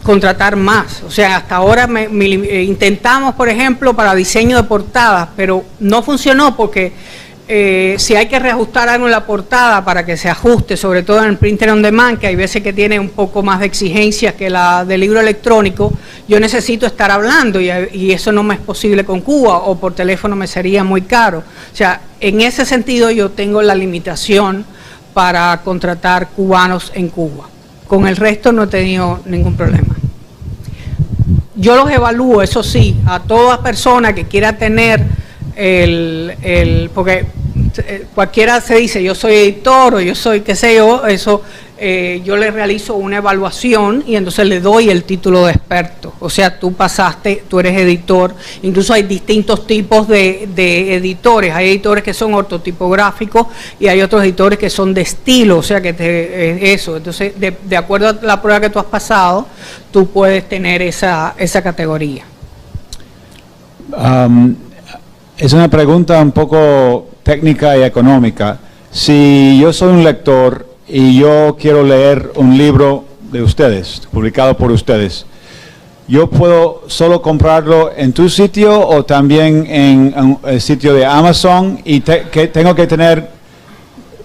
S1: contratar más. O sea, hasta ahora intentamos, por ejemplo, para diseño de portadas, pero no funcionó porque si hay que reajustar algo en la portada para que se ajuste, sobre todo en el printer on demand, que hay veces que tiene un poco más de exigencias que la del libro electrónico, yo necesito estar hablando y eso no me es posible con Cuba, o por teléfono me sería muy caro. O sea, en ese sentido yo tengo la limitación para contratar cubanos en Cuba. Con el resto no he tenido ningún problema. Yo los evalúo, eso sí, a toda persona que quiera tener porque cualquiera se dice, yo soy editor o yo soy qué sé yo, eso yo le realizo una evaluación y entonces le doy el título de experto. O sea, tú pasaste, tú eres editor. Incluso hay distintos tipos de editores. Hay editores que son ortotipográficos y hay otros editores que son de estilo, o sea, que eso. Entonces, de acuerdo a la prueba que tú has pasado, tú puedes tener esa categoría.
S2: Es una pregunta un poco técnica y económica. Si yo soy un lector y yo quiero leer un libro de ustedes, publicado por ustedes, ¿yo puedo solo comprarlo en tu sitio o también en el sitio de Amazon? ¿Y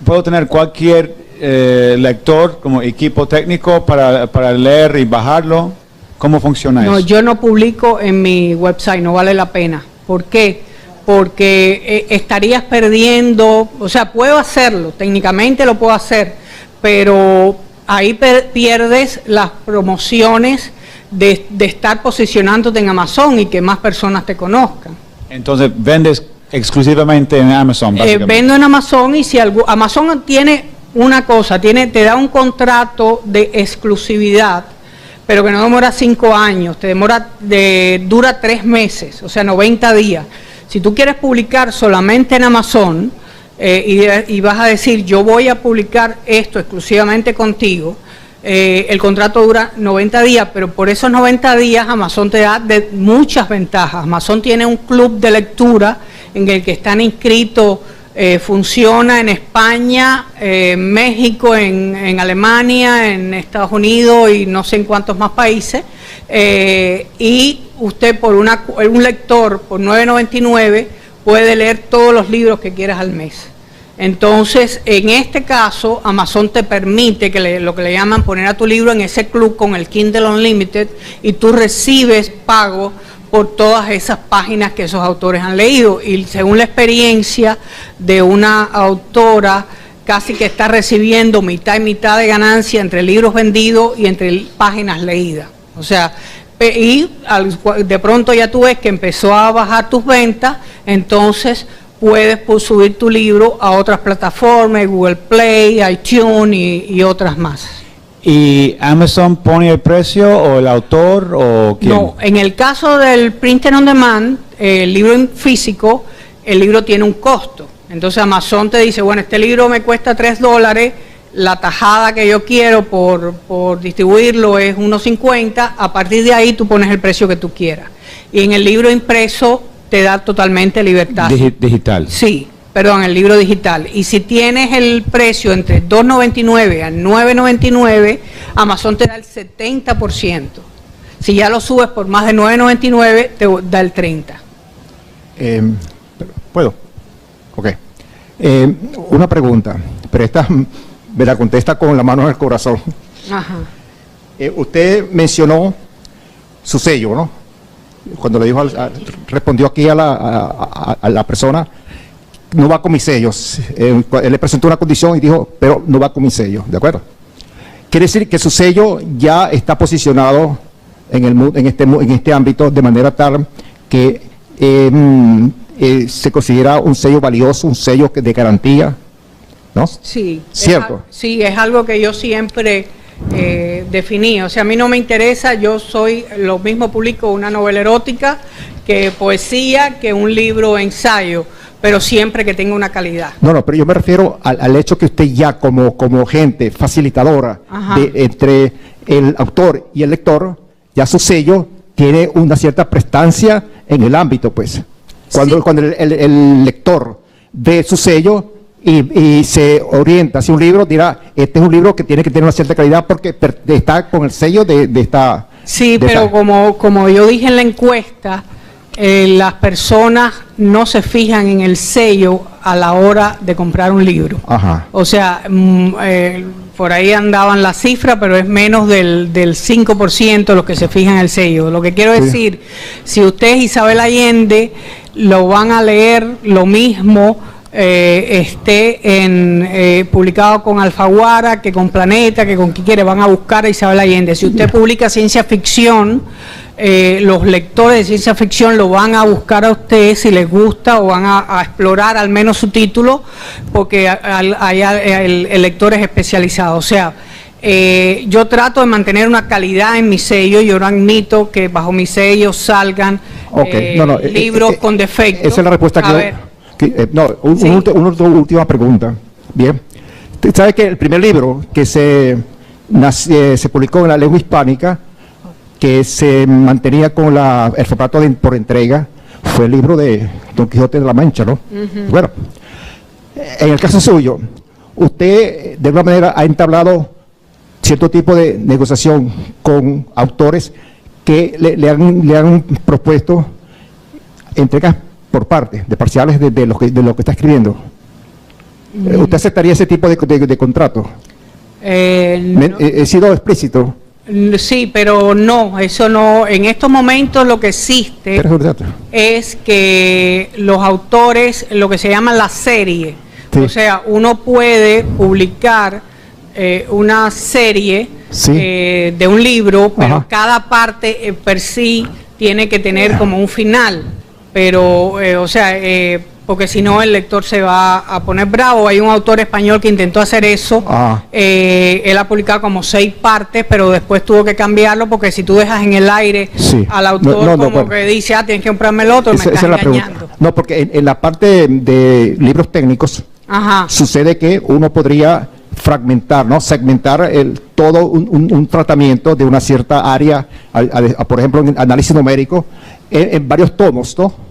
S2: puedo tener cualquier lector como equipo técnico para leer y bajarlo? ¿Cómo funciona eso?
S1: No, yo no publico en mi website, no vale la pena. ¿Por qué? Porque estarías perdiendo, o sea, puedo hacerlo, técnicamente lo puedo hacer, pero ahí pierdes las promociones de estar posicionándote en Amazon y que más personas te conozcan.
S2: Entonces, vendes exclusivamente en Amazon, básicamente.
S1: Vendo en Amazon, y si Amazon tiene una cosa, te da un contrato de exclusividad, pero que no demora 5 años, dura 3 meses, o sea, 90 días. Si tú quieres publicar solamente en Amazon y vas a decir, yo voy a publicar esto exclusivamente contigo, el contrato dura 90 días, pero por esos 90 días Amazon te da muchas ventajas. Amazon tiene un club de lectura en el que están inscritos, funciona en España, México, en Alemania, en Estados Unidos y no sé en cuántos más países, y usted un lector por $9.99 puede leer todos los libros que quieras al mes. Entonces, en este caso, Amazon te permite lo que le llaman poner a tu libro en ese club con el Kindle Unlimited, y tú recibes pago por todas esas páginas que esos autores han leído. Y según la experiencia de una autora, casi que está recibiendo mitad y mitad de ganancia entre libros vendidos y entre páginas leídas. O sea, y de pronto ya tú ves que empezó a bajar tus ventas, entonces puedes subir tu libro a otras plataformas, Google Play, iTunes y otras más.
S2: ¿Y Amazon pone el precio o el autor o quién?
S1: No, en el caso del printer on demand, el libro en físico, el libro tiene un costo. Entonces Amazon te dice, bueno, este libro me cuesta $3, la tajada que yo quiero por distribuirlo es $1.50, a partir de ahí tú pones el precio que tú quieras. Y en el libro impreso te da totalmente libertad.
S2: Digital.
S1: Sí, perdón, el libro digital. Y si tienes el precio entre $2.99 a $9.99, Amazon te da el 70%. Si ya lo subes por más de $9.99, te da el 30%.
S5: ¿Puedo? Ok. Una pregunta, pero esta me la contesta con la mano en el corazón.
S1: Ajá.
S5: Usted mencionó su sello, ¿no? Cuando le dijo, respondió aquí a la persona, no va con mis sellos. Él le presentó una condición y dijo, pero no va con mis sellos, ¿de acuerdo? Quiere decir que su sello ya está posicionado en este ámbito de manera tal que se considera un sello valioso, un sello de garantía, ¿no?
S1: Sí.
S5: ¿Cierto?
S1: Sí, es algo que yo siempre definí. O sea, a mí no me interesa, yo soy, lo mismo publico una novela erótica que poesía, que un libro ensayo, pero siempre que tenga una calidad.
S5: No, pero yo me refiero al hecho que usted ya como gente facilitadora entre el autor y el lector, ya su sello tiene una cierta prestancia en el ámbito, pues. Cuando el lector ve su sello y se orienta hacia un libro, dirá, este es un libro que tiene que tener una cierta calidad porque está con el sello de esta...
S1: Sí, pero como yo dije en la encuesta, las personas no se fijan en el sello a la hora de comprar un libro.
S5: Ajá.
S1: O sea, por ahí andaban las cifras, pero es menos del 5% los que se fijan en el sello. Lo que quiero decir, si usted es Isabel Allende, lo van a leer lo mismo, esté publicado con Alfaguara, que con Planeta, que con quien quiere, van a buscar a Isabel Allende. Si usted publica ciencia ficción, los lectores de ciencia ficción lo van a buscar a usted si les gusta, o van a explorar al menos su título, porque el lector es especializado. O sea, yo trato de mantener una calidad en mi sello. Yo no admito que bajo mi sello salgan libros con defectos.
S5: Esa es la respuesta una última pregunta. Bien. Usted sabe que el primer libro que se publicó en la lengua hispánica, que se mantenía con el formato por entrega, fue el libro de Don Quijote de la Mancha, ¿no? Bueno, en el caso suyo, usted de alguna manera ha entablado cierto tipo de negociación con autores que le han propuesto entregas por parte, de parciales de lo que está escribiendo. ¿Usted aceptaría ese tipo de contrato?
S1: No.
S5: He sido explícito.
S1: Sí, pero no, eso no. En estos momentos lo que existe es que los autores, lo que se llama la serie, o sea, uno puede publicar una serie de un libro, pero cada parte per sí tiene que tener como un final, pero, o sea, porque si no el lector se va a poner bravo. Hay un autor español que intentó hacer eso, él ha publicado como 6 partes, pero después tuvo que cambiarlo, porque si tú dejas en el aire al autor que dice, tienes que comprarme el otro, me estás engañando.
S5: No, porque en la parte de libros técnicos, sucede que uno podría fragmentar, ¿no? Segmentar todo un tratamiento de una cierta área, por ejemplo, en análisis numérico, en varios tomos, ¿no?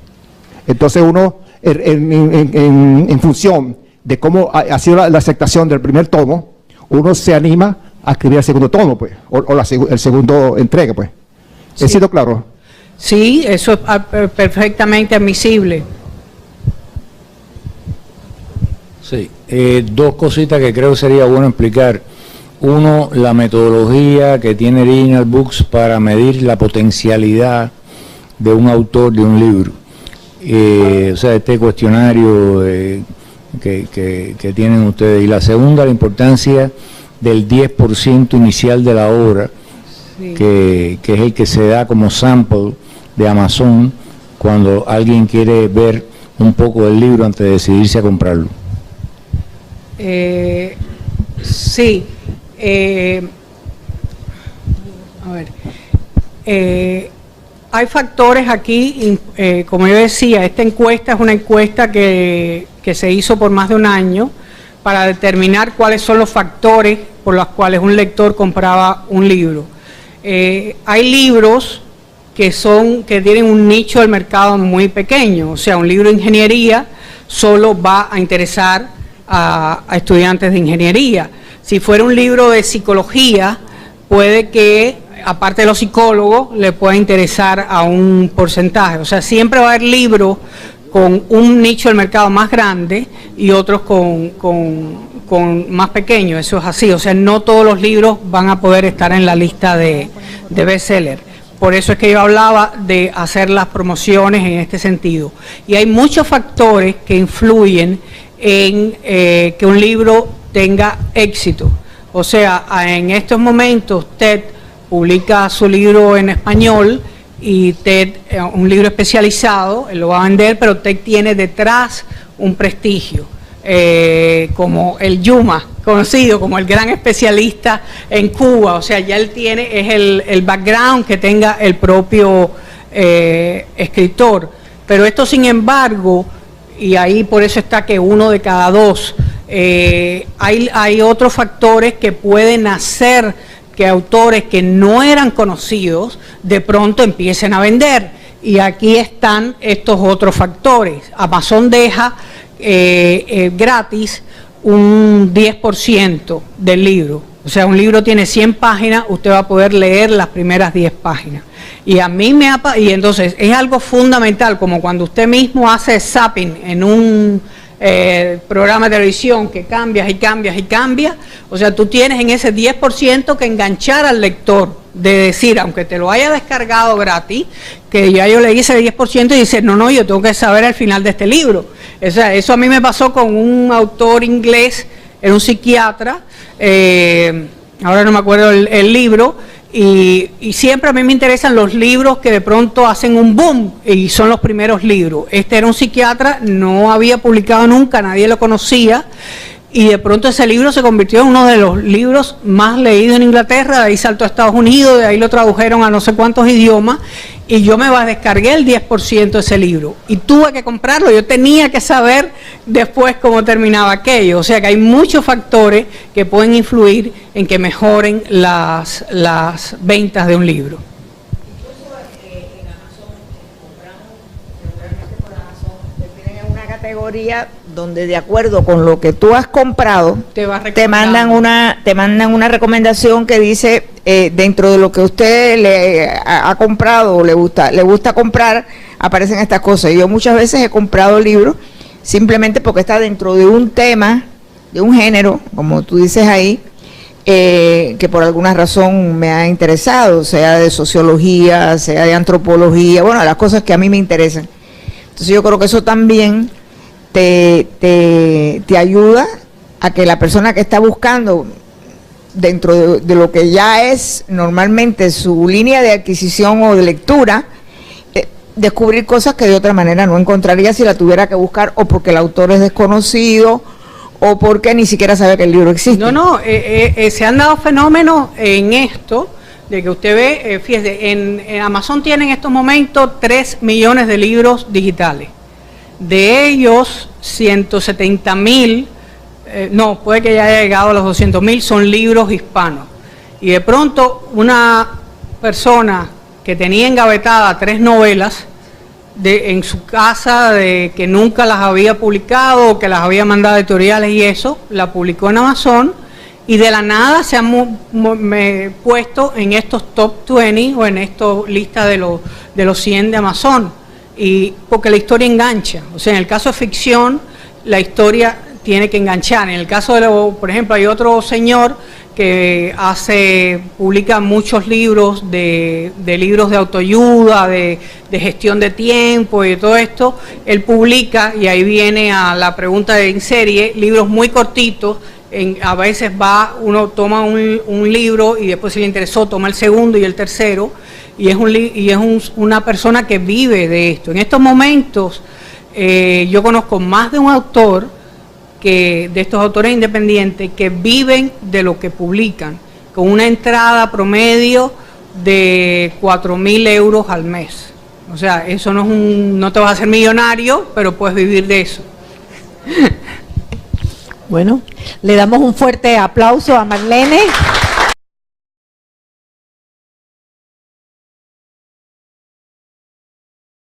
S5: Entonces uno, en función de cómo ha sido la aceptación del primer tomo, uno se anima a escribir el segundo tomo, pues, o el segundo entrega, pues. ¿He sido claro?
S1: Sí, eso es perfectamente admisible.
S7: Sí, 2 cositas que creo sería bueno explicar. Uno, la metodología que tiene Original Books para medir la potencialidad de un autor de un libro. O sea, este cuestionario que tienen ustedes. Y la segunda, la importancia del 10% inicial de la obra, que es el que se da como sample de Amazon cuando alguien quiere ver un poco del libro antes de decidirse a comprarlo.
S1: Sí. A ver. Hay factores aquí, como yo decía, esta encuesta es una encuesta que se hizo por más de un año para determinar cuáles son los factores por los cuales un lector compraba un libro. Hay libros que tienen un nicho del mercado muy pequeño. O sea, un libro de ingeniería solo va a interesar a estudiantes de ingeniería. Si fuera un libro de psicología, puede que, aparte de los psicólogos, le pueda interesar a un porcentaje. O sea, siempre va a haber libros con un nicho del mercado más grande y otros con más pequeños. Eso es así. O sea, no todos los libros van a poder estar en la lista de bestseller. Por eso es que yo hablaba de hacer las promociones en este sentido. Y hay muchos factores que influyen en que un libro tenga éxito. O sea, en estos momentos TED publica su libro en español y TED, un libro especializado, él lo va a vender, pero TED tiene detrás un prestigio, como el Yuma, conocido como el gran especialista en Cuba. O sea, ya él tiene, es el background que tenga el propio escritor. Pero esto, sin embargo, y ahí por eso está que 1 de cada 2, hay otros factores que pueden hacer que autores que no eran conocidos de pronto empiecen a vender. Y aquí están estos otros factores. Amazon deja gratis un 10% del libro. O sea, un libro tiene 100 páginas, usted va a poder leer las primeras 10 páginas. Y a mí y entonces es algo fundamental, como cuando usted mismo hace zapping en un programa de televisión que cambias y cambias y cambias. O sea, tú tienes en ese 10% que enganchar al lector, de decir, aunque te lo haya descargado gratis, que ya yo leí ese 10% y dice, no, yo tengo que saber al final de este libro. O sea, eso a mí me pasó con un autor inglés, era un psiquiatra, ahora no me acuerdo el libro, y siempre a mí me interesan los libros que de pronto hacen un boom y son los primeros libros. Este era un psiquiatra, no había publicado nunca, nadie lo conocía, y de pronto ese libro se convirtió en uno de los libros más leídos en Inglaterra, de ahí saltó a Estados Unidos, de ahí lo tradujeron a no sé cuántos idiomas, y yo me descargué el 10% de ese libro, y tuve que comprarlo, yo tenía que saber después cómo terminaba aquello. O sea que hay muchos factores que pueden influir en que mejoren las ventas de un libro.
S3: Categoría donde, de acuerdo con lo que tú has comprado, te mandan una recomendación que dice, dentro de lo que usted le ha comprado o le gusta comprar, aparecen estas cosas. Y yo muchas veces he comprado libros simplemente porque está dentro de un tema, de un género, como tú dices ahí, que por alguna razón me ha interesado, sea de sociología, sea de antropología, bueno, las cosas que a mí me interesan. Entonces yo creo que eso también te ayuda a que la persona que está buscando dentro de lo que ya es normalmente su línea de adquisición o de lectura, descubrir cosas que de otra manera no encontraría si la tuviera que buscar, o porque el autor es desconocido o porque ni siquiera sabe que el libro existe.
S1: Se han dado fenómenos en esto, de que usted ve, fíjese, en Amazon tienen en estos momentos 3 millones de libros digitales. De ellos, 170.000, puede que ya haya llegado a los 200.000, son libros hispanos. Y de pronto una persona que tenía engavetadas 3 novelas en su casa, de que nunca las había publicado, que las había mandado a editoriales y eso, la publicó en Amazon, y de la nada se han puesto en estos top 20 o en estas listas de los 100 de Amazon. Y porque la historia engancha. O sea, en el caso de ficción, la historia tiene que enganchar. En el caso por ejemplo, hay otro señor que publica muchos libros de libros de autoayuda, de gestión de tiempo y de todo esto. Él publica, y ahí viene a la pregunta de en serie, libros muy cortitos. A veces uno toma un libro y después, si le interesó, toma el segundo y el tercero, y es una persona que vive de esto. En estos momentos yo conozco más de un autor, de estos autores independientes, que viven de lo que publican, con una entrada promedio de 4.000 euros al mes. O sea, eso no te vas a hacer millonario, pero puedes vivir de eso.
S8: Bueno, le damos un fuerte aplauso a Marlene.